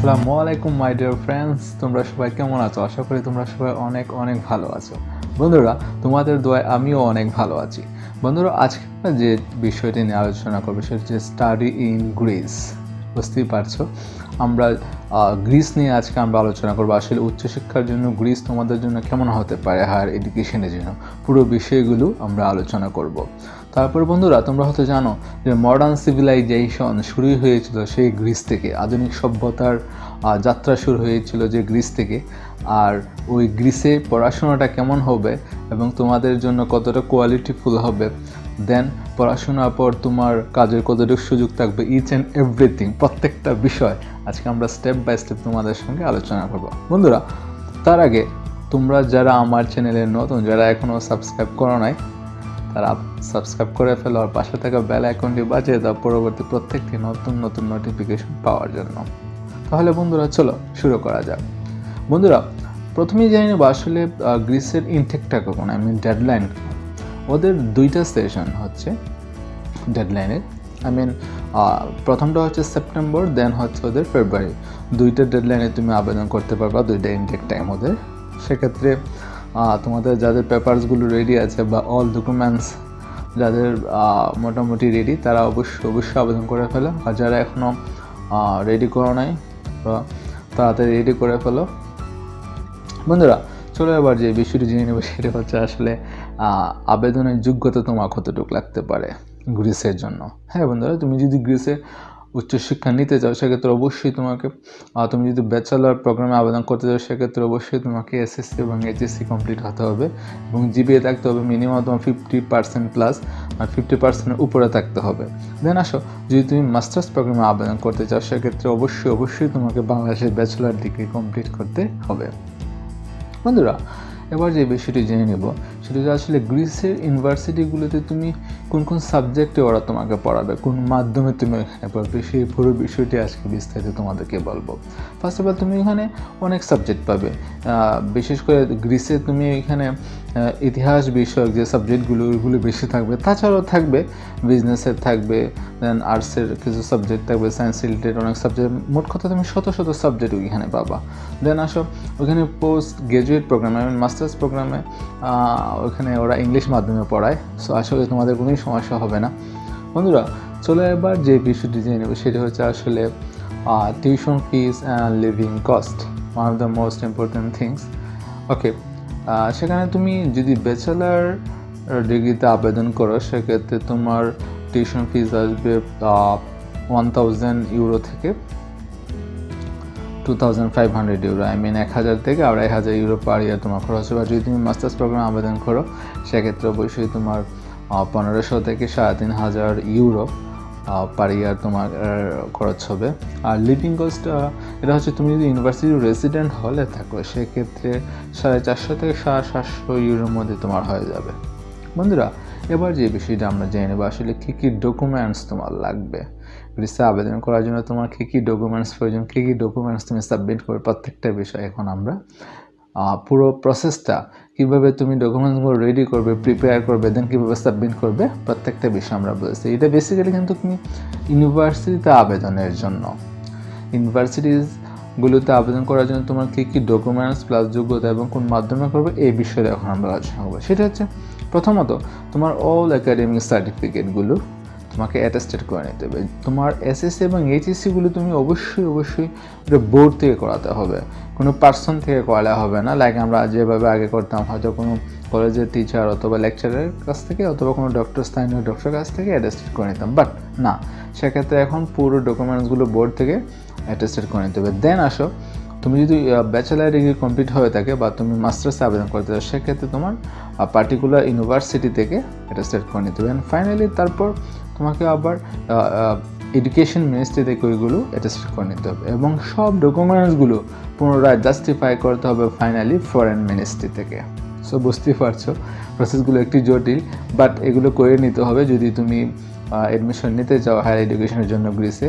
আসসালামু আলাইকুম my dear friends, তোমরা সবাই কেমন আছো? আশা করি তোমরা সবাই অনেক অনেক ভালো আছো। বন্ধুরা, তোমাদের দোয়ায় আমিও অনেক ভালো আছি। বন্ধুরা, আজকে আমরা যে বিষয়টি নিয়ে আলোচনা করবো সেটা হচ্ছে স্টাডি ইন গ্রিস। বুঝতেই পারছো, আমরা গ্রিস নিয়ে আজকে আমরা আলোচনা করবো। আসলে উচ্চশিক্ষার জন্য গ্রিস তোমাদের জন্য কেমন হতে পারে, হায়ার এডুকেশনের জন্য পুরো বিষয়গুলো আমরা আলোচনা করব। তারপর বন্ধুরা, তোমরা হয়তো জানো যে মডার্ন সিভিলাইজেশন শুরুই হয়েছিল সেই গ্রিস থেকে। আধুনিক সভ্যতার যাত্রা শুরু হয়েছিল যে গ্রিস থেকে। আর ওই গ্রিসে পড়াশোনাটা কেমন হবে এবং তোমাদের জন্য কতটা কোয়ালিটিফুল হবে, দেন পড়াশোনার পর তোমার কাজের কতটুকু সুযোগ থাকবে, ইচ অ্যান্ড এভরিথিং, প্রত্যেকটা বিষয় আজকে আমরা স্টেপ বাই স্টেপ তোমাদের সঙ্গে আলোচনা করব। বন্ধুরা, তার আগে তোমরা যারা আমার চ্যানেলে নতুন, যারা এখনও সাবস্ক্রাইব করো নাই, তারা সাবস্ক্রাইব করে ফেলো আর পাশে থাকা বেল আইকনটি বাজিয়ে দাও পরবর্তী প্রত্যেকটি নতুন নতুন নোটিফিকেশন পাওয়ার জন্য। তাহলে বন্ধুরা, চলো শুরু করা যাক। বন্ধুরা, প্রথমেই জানি নেব আসলে গ্রিসের ইনটেকটা কখন, ডেডলাইন। ওদের দুইটা সেশন হচ্ছে ডেডলাইনের। প্রথমটা হচ্ছে সেপ্টেম্বর, দেন হচ্ছে ওদের ফেব্রুয়ারি। দুইটা ডেডলাইনে তুমি আবেদন করতে পারবা, দুইটা ইনটেক টাইম ওদের। সেক্ষেত্রে তোমাদের যাদের পেপারসগুলো রেডি আছে বা অল ডকুমেন্টস যাদের মোটামুটি রেডি, তারা অবশ্যই আবেদন করে ফেলো। আর যারা এখনও রেডি করো নাই, তাড়াতাড়ি রেডি করে ফেলো। বন্ধুরা, চলো এবার যে বিষয়টি জেনে নেব সেটা হচ্ছে আসলে আবেদনের যোগ্যতা তোমার কতটুকু লাগতে পারে গ্রিসের জন্য। হ্যাঁ বন্ধুরা, তুমি যদি গ্রিসে উচ্চশিক্ষা নিতে চাও সেক্ষেত্রে অবশ্যই তোমাকে, তুমি যদি ব্যাচেলর প্রোগ্রামে আবেদন করতে চাও সেক্ষেত্রে অবশ্যই তোমাকে এসএসসি এবং এইচএসসি কমপ্লিট হতে হবে এবং জিপিএ থাকতে হবে মিনিমাম তোমার 50% প্লাস আর 50%-এর উপরে থাকতে হবে। দেন আসো, যদি তুমি মাস্টার্স প্রোগ্রামে আবেদন করতে চাও সেক্ষেত্রে অবশ্যই তোমাকে বাংলাদেশের ব্যাচেলর ডিগ্রি কমপ্লিট করতে হবে। বন্ধুরা, এবার যে বিষয়টি জেনে নেব সেটা হচ্ছে আসলে গ্রিসের ইউনিভার্সিটিগুলোতে তুমি কোন কোন সাবজেক্টে ওরা তোমাকে পড়াবে, কোন মাধ্যমে তুমি এখানে পড়বে, সেই পুরো বিষয়টি আজকে বিস্তারিত তোমাদেরকে বলবো। ফার্স্ট অফ অল, তুমি এখানে অনেক সাবজেক্ট পাবে। বিশেষ করে গ্রিসে তুমি এখানে ইতিহাস বিষয়ক যে সাবজেক্টগুলো ওইগুলো বেশি থাকবে। তাছাড়াও থাকবে বিজনেসের, থাকবে দেন আর্টসের কিছু সাবজেক্ট থাকবে, সায়েন্স রিলেটেড অনেক সাবজেক্ট। মোট কথা তুমি শত সাবজেক্ট ওইখানে পাবা। দেন আসো, ওইখানে পোস্ট গ্রাজুয়েট প্রোগ্রামে মাস্টার্স প্রোগ্রামে ওখানে ওরা ইংলিশ মাধ্যমে পড়ায়। সো আসলে তোমাদের কোনোই সমস্যা হবে না। বন্ধুরা, চলো এবার যে বিষয়টি জেনে নেব সেটা হচ্ছে আসলে tuition fees and living cost, one of the most important things. Okay, সেখানে তুমি যদি ব্যাচেলার ডিগ্রিতে আবেদন করো সেক্ষেত্রে তোমার টিউশন ফিস আসবে 1000 ইউরো থেকে 2500 ইউরো। 1000 থেকে 2500 ইউরো পার ইয়ার তোমার খরচ হবে। আর যদি তুমি মাস্টার্স প্রোগ্রামে আবেদন করো সেক্ষেত্রে অবশ্যই তোমার 1500 থেকে 3500 ইউরো পার ইয়ার তোমার খরচ হবে। আর লিভিং কস্ট, এটা হচ্ছে তুমি যদি ইউনিভার্সিটির রেসিডেন্ট হলে থাকো সেক্ষেত্রে 450 থেকে 750 ইউরোর মধ্যে তোমার হয়ে যাবে। বন্ধুরা, এবার যে বিষয়টা আমরা জেনে নেব আসলে কী ডকুমেন্টস তোমার লাগবে গ্রিসে আবেদন করার জন্য। তোমার কী ডকুমেন্টস প্রয়োজন, কী ডকুমেন্টস তুমি সাবমিট করবে, প্রত্যেকটা বিষয় এখন আমরা পুরো প্রসেসটা, কীভাবে তুমি ডকুমেন্টসগুলো রেডি করবে, প্রিপেয়ার করবে, দেন কীভাবে সাবমিট করবে, প্রত্যেকটা বিষয় আমরা বলেছি। এটা বেসিক্যালি কিন্তু তুমি ইউনিভার্সিটিতে আবেদনের জন্য, ইউনিভার্সিটিসগুলোতে আবেদন করার জন্য তোমার কী ডকুমেন্টস প্লাস যোগ্যতা এবং কোন মাধ্যমে করবে এই বিষয়ে এখন আমরা আলোচনা করবো। সেটা হচ্ছে প্রথমত তোমার অল একাডেমিক সার্টিফিকেটগুলো তোমাকে অ্যাটেস্টেড করে নিতে হবে। তোমার এসএসসি এবং এইচএসসিগুলো তুমি অবশ্যই এটা বোর্ড থেকে করাতে হবে, কোনো পার্সন থেকে করালে হবে না। লাইক আমরা যেভাবে আগে করতাম, হয়তো কোনো কলেজের টিচার অথবা লেকচারের কাছ থেকে অথবা কোনো স্থানীয় ডক্টরের কাছ থেকে অ্যাটেস্টেড করে নিতাম, বাট না, সেক্ষেত্রে এখন পুরো ডকুমেন্টসগুলো বোর্ড থেকে অ্যাটেস্টেড করে নিতে হবে। দেন আসো, তুমি যদি ব্যাচেলার ডিগ্রি কমপ্লিট হয়ে থাকে বা তুমি মাস্টার্সে আবেদন করতে চাও সেক্ষেত্রে তোমার পার্টিকুলার ইউনিভার্সিটি থেকে অ্যাটেস্টেড করে নিতে হবে। অ্যান্ড ফাইনালি তারপর তোমাকে আবার এডুকেশন মিনিস্ট্রি থেকে ওইগুলো অ্যাটেস্টেড করে নিতে হবে এবং সব ডকুমেন্টসগুলো পুনরায় জাস্টিফাই করতে হবে ফাইনালি ফরেন মিনিস্ট্রি থেকে। সো বুঝতেই পারছো প্রসেসগুলো একটি জটিল, বাট এগুলো করে নিতে হবে যদি তুমি অ্যাডমিশন নিতে চাও হায়ার এডুকেশনের জন্য গ্রিসে।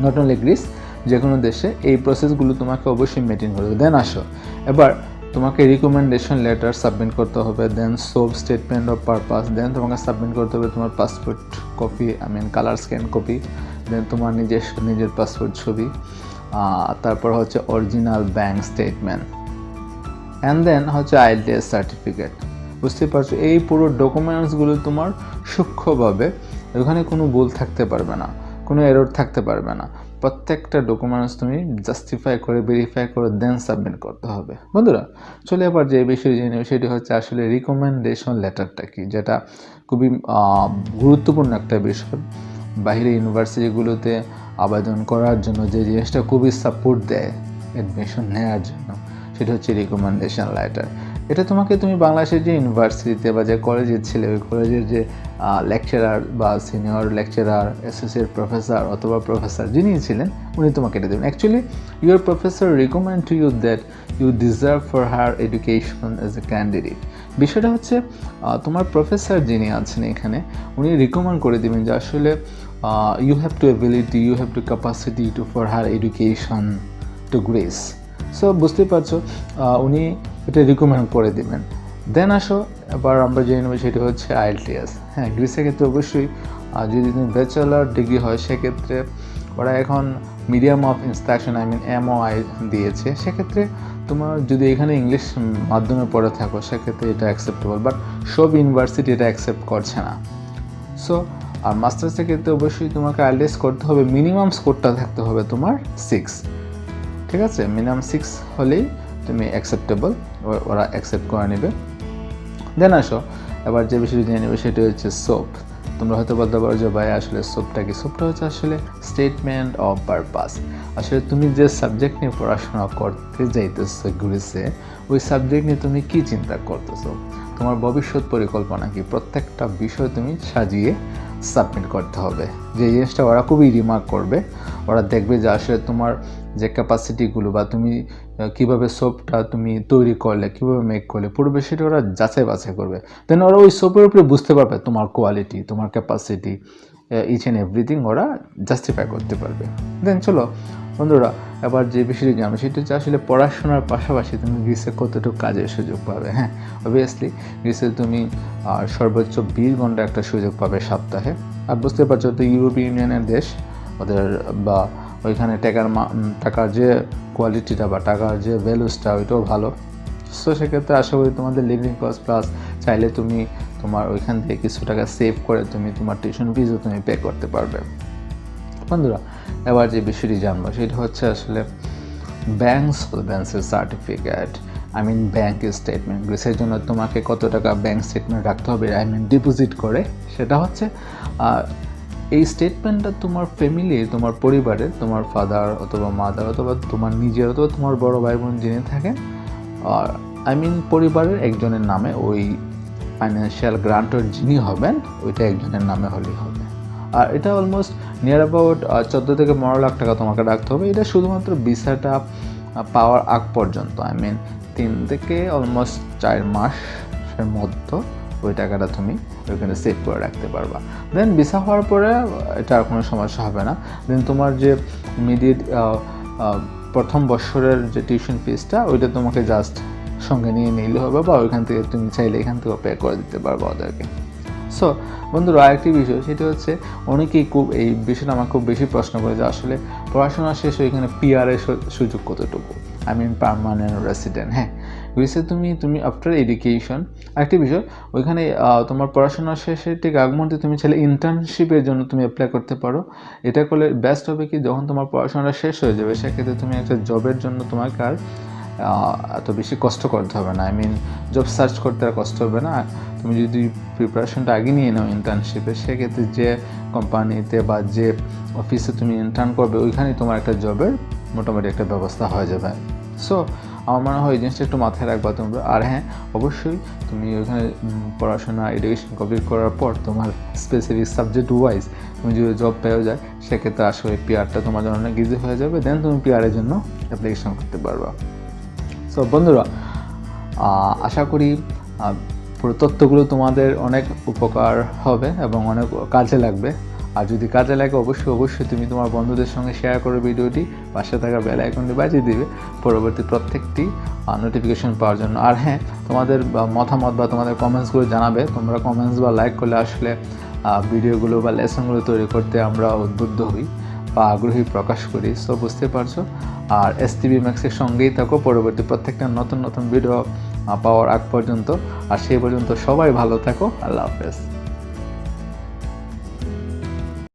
নট অনলি গ্রিস, যে কোনো দেশে এই প্রসেসগুলো তোমাকে অবশ্যই মেনটেন করতে হবে। দেন আসো, এবার তোমাকে রিকমেন্ডেশন লেটার সাবমিট করতে হবে, then SOP statement of purpose, then তোমাকে সাবমিট করতে হবে তোমার passport copy, colour scan copy, then তোমার নিজের পাসপোর্ট ছবি, তারপর হচ্ছে original bank statement, and then হচ্ছে আইএলটিএস সার্টিফিকেট। বুঝতে পারছো, এই পুরো ডকুমেন্টসগুলো তোমার সূক্ষ্মভাবে, ওখানে কোনো ভুল থাকতে পারবে না, কোনো এরর থাকতে পারবে না। প্রত্যেকটা ডকুমেন্টস তুমি জাস্টিফাই করে ভেরিফাই করে দেন সাবমিট করতে হবে। বন্ধুরা চলে এবার যে বিষয় জেনে সেটি হচ্ছে আসলে রিকমেন্ডেশন লেটারটা কি, যেটা খুবই গুরুত্বপূর্ণ একটা বিষয়। বাইরে ইউনিভার্সিটিগুলোতে আবেদন করার জন্য যে জিনিসটা খুবই সাপোর্ট দেয় অ্যাডমিশন নেওয়ার জন্য, সেটা হচ্ছে রিকমেন্ডেশন লেটার। এটা তুমি বাংলাদেশের যে ইউনিভার্সিটিতে বা যে কলেজের ছিলে, ওই কলেজের যে লেকচারার বা সিনিয়র লেকচারার, অ্যাসোসিয়েট প্রফেসর অথবা প্রফেসর যিনি ছিলেন, উনি তোমাকে এটা দেবেন। Actually your professor recommend to you that you deserve for higher education as a candidate. বিষয়টা হচ্ছে তোমার প্রফেসর যিনি আছেন এখানে, উনি রিকমেন্ড করে দেবেন যে আসলে you have to ability, you have to capacity to for higher education to Greece. So বুঝতে পারছো, উনি এটা রিকমেন্ড করে দেবেন। দেন আসো এবার আমরা জেনে নেব সেটি হচ্ছে আইএলটিএস। হ্যাঁ, গ্রিসের ক্ষেত্রে অবশ্যই যদি তুমি ব্যাচেলার ডিগ্রি হয় সেক্ষেত্রে ওরা এখন মিডিয়াম অফ ইনস্ট্রাকশন MOI দিয়েছে। সেক্ষেত্রে তোমার যদি এখানে ইংলিশ মাধ্যমে পড়ে থাকো সেক্ষেত্রে এটা অ্যাকসেপ্টেবল, বাট সব ইউনিভার্সিটি এটা অ্যাকসেপ্ট করছে না। সো আর মাস্টার্সের ক্ষেত্রে অবশ্যই তোমাকে আইএলটিএস করতে হবে, মিনিমাম স্কোরটা থাকতে হবে তোমার 6, ঠিক আছে? মিনিমাম 6 হলেই তুমি অ্যাকসেপ্টেবল, ওরা অ্যাকসেপ্ট করে নেবে। দেন আসো এবার যে বিষয়টি জেনে নেবে সেটি হচ্ছে সোপ। তোমরা হয়তো বলতে পারো যে ভাই আসলে সোপটা কি? সোপটা হচ্ছে আসলে স্টেটমেন্ট অফ পারপাস। আসলে তুমি যে সাবজেক্ট নিয়ে পড়াশোনা করতে যাইতেছো গ্রিসে, ওই সাবজেক্ট নিয়ে তুমি কি চিন্তা করতেছো, তোমার ভবিষ্যৎ পরিকল্পনা কি, প্রত্যেকটা বিষয় তুমি সাজিয়ে সাবমিট করতে হবে। যে জিনিসটা ওরা খুবই রিমার্ক করবে, ওরা দেখবে যে আসলে তোমার যে ক্যাপাসিটিগুলো বা তুমি কীভাবে সোপটা তুমি তৈরি করলে, কীভাবে মেক করলে, পুরো বিষয়টা ওরা যাচাই বাছাই করবে। দেন ওরা ওই সোপের উপরে বুঝতে পারবে তোমার কোয়ালিটি, তোমার ক্যাপাসিটি, ইচ অ্যান্ড এভরিথিং ওরা জাস্টিফাই করতে পারবে। দেন চলো বন্ধুরা এবার যে বিষয়টি জানবো সেটা হচ্ছে আসলে পড়াশোনার পাশাপাশি তুমি গ্রিসে কতটুকু কাজের সুযোগ পাবে। হ্যাঁ, অবভিয়াসলি গ্রিসে তুমি সর্বোচ্চ 20 ঘন্টা একটা সুযোগ পাবে সপ্তাহে। আর বুঝতে পারছো তো ইউরোপীয় ইউনিয়নের দেশ, ওদের বা ওইখানে টাকার যে কোয়ালিটিটা বা টাকার যে ভ্যালুসটা ওইটাও ভালো। সো সেক্ষেত্রে আশা করি তোমাদের লিভিং কস্ট প্লাস চাইলে তুমি তোমার ওইখান থেকে কিছু টাকা সেভ করে তুমি তোমার টিউশন ফিজও তুমি পে করতে পারবে। বন্ধুরা এবার যে বিষয়টি জানবো সেটা হচ্ছে আসলে bank solvency certificate, bank statement. গ্রিসের জন্য তোমাকে কত টাকা ব্যাংক স্টেটমেন্ট রাখতে হবে, ডিপোজিট করে, সেটা হচ্ছে এই স্টেটমেন্টটা তোমার ফ্যামিলির, তোমার পরিবারের, তোমার ফাদার অথবা মাদার অথবা তোমার নিজের অথবা তোমার বড় ভাই বোন যিনি থাকেন, পরিবারের একজনের নামে, ওই ফাইন্যান্সিয়াল গ্রান্টার যিনি হবেন ওইটা একজনের নামে হলেই হবে। আর এটা অলমোস্ট নিয়ার অ্যাবাউট 14 থেকে 15 লাখ টাকা তোমাকে রাখতে হবে। এটা শুধুমাত্র ভিসাটা পাওয়ার আগ পর্যন্ত, 3 থেকে অলমোস্ট 4 মাসের মধ্যে ওই টাকাটা তুমি ওইখানে সেভ করে রাখতে পারবা। দেন ভিসা হওয়ার পরে এটা আর কোনো সমস্যা হবে না। দেন তোমার যে ইমিডিয়েট প্রথম বছরের যে টিউশন ফিসটা ওইটা তোমাকে জাস্ট সঙ্গে নিয়ে নিলে হবে, বা ওইখান থেকে তুমি চাইলে এখান থেকে পে করে দিতে পারবো ওদেরকে। সো বন্ধুরা আরেকটি বিষয় সেটা হচ্ছে অনেকেই এই বিষয়টা আমার খুব বেশি প্রশ্ন করে যে আসলে পড়াশোনা শেষ ওইখানে পিআরের সুযোগ কতটুকু, পার্মানেন্ট রেসিডেন্ট। হ্যাঁ, গ্রিসে তুমি আফটার এডুকেশন আরেকটি বিষয়, ওইখানে তোমার পড়াশোনা শেষে ঠিক আগ মুহূর্তে তুমি চাইলে ইন্টার্নশিপের জন্য তুমি অ্যাপ্লাই করতে পারো। এটা করলে বেস্ট হবে কি, যখন তোমার পড়াশোনাটা শেষ হয়ে যাবে সেক্ষেত্রে তুমি একটা জবের জন্য তোমাকে আর এত বেশি কষ্ট করতে হবে না। জব সার্চ করতে আর কষ্ট হবে না। তুমি যদি প্রিপারেশনটা আগে নিয়ে নাও ইন্টার্নশিপে, সেক্ষেত্রে যে কোম্পানিতে বা যে অফিসে তুমি ইন্টার্ন করবে ওইখানেই তোমার একটা জবের মোটামুটি একটা ব্যবস্থা হয়ে যাবে। সো আমার মনে হয় এই জিনিসটা একটু মাথায় রাখবা তোমরা। আর হ্যাঁ, অবশ্যই তুমি ওইখানে পড়াশোনা এডুকেশন কমপ্লিট করার পর তোমার স্পেসিফিক সাবজেক্ট ওয়াইজ তুমি যদি জব পেয়ে যায় সেক্ষেত্রে আসলে পিআরটা তোমার জন্য অনেক ইজি হয়ে যাবে। দেন তুমি পিআরের জন্য অ্যাপ্লিকেশন করতে পারবা। সো বন্ধুরা আশা করি পুরো তথ্যগুলো তোমাদের অনেক উপকার হবে এবং অনেক কাজে লাগবে। আর যদি কাজে লাগে অবশ্যই তুমি তোমার বন্ধুদের সঙ্গে শেয়ার করো ভিডিওটি, পাশে থাকা বেল আইকনটি বাজিয়ে দিবে পরবর্তী প্রত্যেকটি নোটিফিকেশন পাওয়ার জন্য। আর হ্যাঁ, তোমাদের মতামত বা তোমাদের কমেন্টসগুলো জানাবে। তোমরা কমেন্টস বা লাইক করলে আসলে ভিডিওগুলো বা লেসনগুলো তৈরি করতে আমরা উদ্বুদ্ধ হই। বা আগ্রহী প্রকাশ করি। সো বুঝতে পারছো। আর এসটিভি ম্যাক্সের সঙ্গেই থাকো পরবর্তী প্রত্যেকটা নতুন নতুন ভিডিও পাওয়ার আগ পর্যন্ত। আর সেই পর্যন্ত সবাই ভালো থাকো। আল্লাহ হাফেজ।